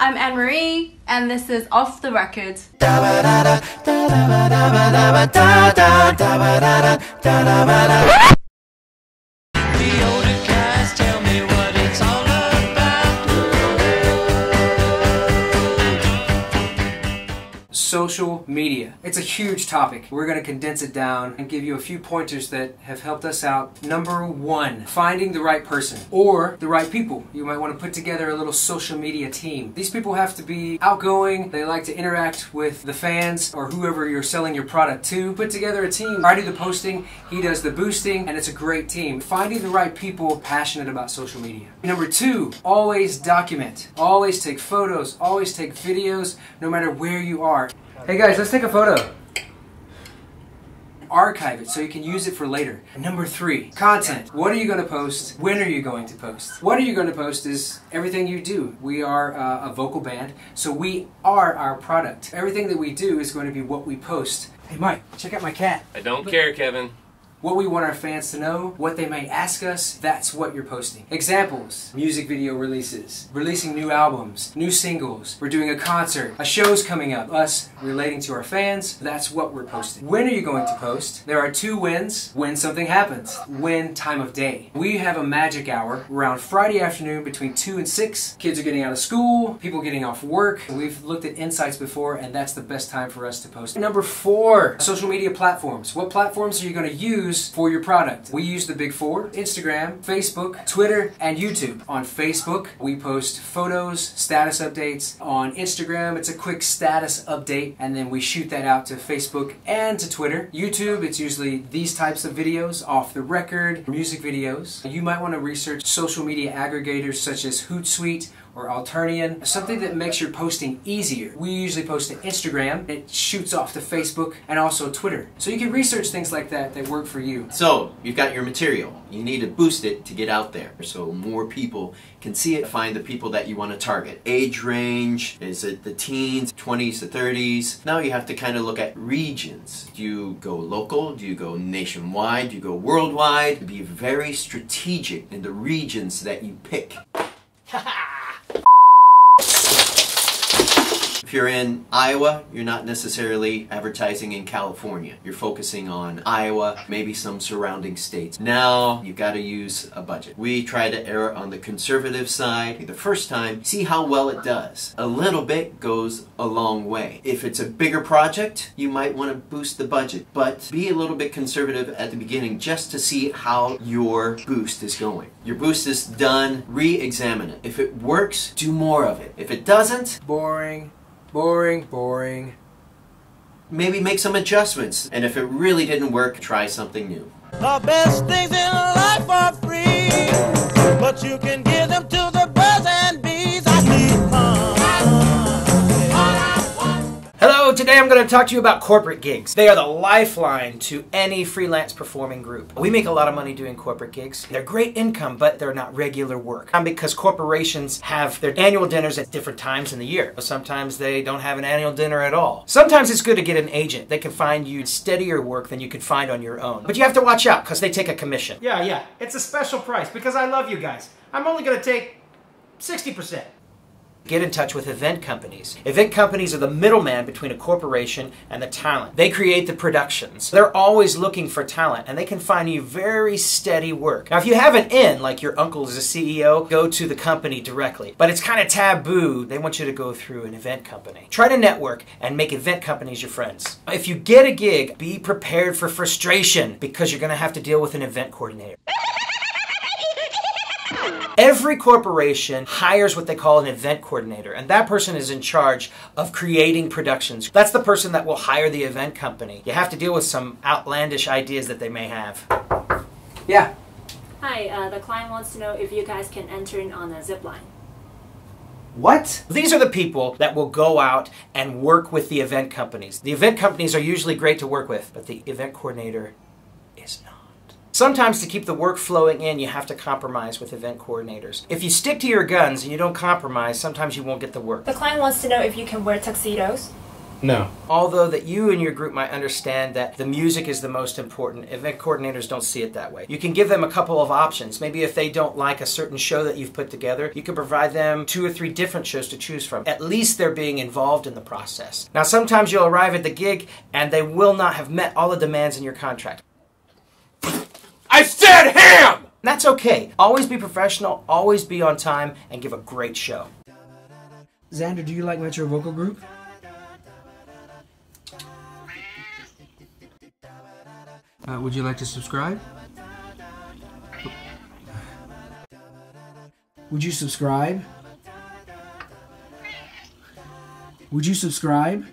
I'm Annmarie, and this is Off the Record. Social media. It's a huge topic. We're going to condense it down and give you a few pointers that have helped us out. Number one, finding the right person or the right people. You might want to put together a little social media team. These people have to be outgoing. They like to interact with the fans or whoever you're selling your product to. Put together a team. I do the posting, he does the boosting, and it's a great team. Finding the right people passionate about social media. Number two, always document. Always take photos, always take videos, no matter where you are. Hey guys, let's take a photo. Archive it so you can use it for later. Number three, content. What are you going to post? When are you going to post? What are you going to post is everything you do. We are a vocal band, so we are our product. Everything that we do is going to be what we post. Hey Mike, check out my cat. I don't care, Kevin. What we want our fans to know, what they may ask us, that's what you're posting. Examples, music video releases, releasing new albums, new singles, we're doing a concert, a show's coming up, us relating to our fans, that's what we're posting. When are you going to post? There are two whens, when something happens, when time of day. We have a magic hour around Friday afternoon between 2 and 6. Kids are getting out of school, people getting off work. We've looked at insights before and that's the best time for us to post. Number four, social media platforms. What platforms are you going to use for your product? We use the big four: Instagram, Facebook, Twitter, and YouTube. On Facebook, we post photos, status updates. On Instagram, it's a quick status update, and then we shoot that out to Facebook and to Twitter. YouTube, it's usually these types of videos, off the record, music videos. You might want to research social media aggregators such as Hootsuite or Alternian, something that makes your posting easier. We usually post to Instagram, it shoots off to Facebook, and also Twitter. So you can research things like that that work for you. So, you've got your material. You need to boost it to get out there so more people can see it. Find the people that you want to target. Age range, is it the teens, 20s to 30s? Now you have to kind of look at regions. Do you go local? Do you go nationwide? Do you go worldwide? Be very strategic in the regions that you pick. If you're in Iowa, you're not necessarily advertising in California. You're focusing on Iowa, maybe some surrounding states. Now, you've got to use a budget. We try to err on the conservative side. The first time, see how well it does. A little bit goes a long way. If it's a bigger project, you might want to boost the budget, but be a little bit conservative at the beginning just to see how your boost is going. Your boost is done, re-examine it. If it works, do more of it. If it doesn't, Boring. Boring, boring. Maybe make some adjustments. And if it really didn't work, try something new. The best things in life are free, but you can give them to the birds and bees. I need fun. Hello, today I'm going to talk to you about corporate gigs. They are the lifeline to any freelance performing group. We make a lot of money doing corporate gigs. They're great income, but they're not regular work. Because corporations have their annual dinners at different times in the year. Sometimes they don't have an annual dinner at all. Sometimes it's good to get an agent. They can find you steadier work than you could find on your own. But you have to watch out because they take a commission. Yeah, it's a special price because I love you guys. I'm only going to take 60%. Get in touch with event companies. Event companies are the middleman between a corporation and the talent. They create the productions. They're always looking for talent, and they can find you very steady work. Now, if you have an in, like your uncle is a CEO, go to the company directly. But it's kind of taboo. They want you to go through an event company. Try to network and make event companies your friends. If you get a gig, be prepared for frustration because you're going to have to deal with an event coordinator. Every corporation hires what they call an event coordinator, and that person is in charge of creating productions. That's the person that will hire the event company. You have to deal with some outlandish ideas that they may have. Yeah. Hi, the client wants to know if you guys can enter in on a zip line. What? These are the people that will go out and work with the event companies. The event companies are usually great to work with, but the event coordinator is not. Sometimes to keep the work flowing in, you have to compromise with event coordinators. If you stick to your guns and you don't compromise, sometimes you won't get the work. The client wants to know if you can wear tuxedos. No. Although that you and your group might understand that the music is the most important, event coordinators don't see it that way. You can give them a couple of options. Maybe if they don't like a certain show that you've put together, you can provide them 2 or 3 different shows to choose from. At least they're being involved in the process. Now sometimes you'll arrive at the gig and they will not have met all the demands in your contract. I said ham! That's okay. Always be professional, always be on time, and give a great show. Xander, do you like Metro Vocal Group? Would you like to subscribe? Would you subscribe? Would you subscribe?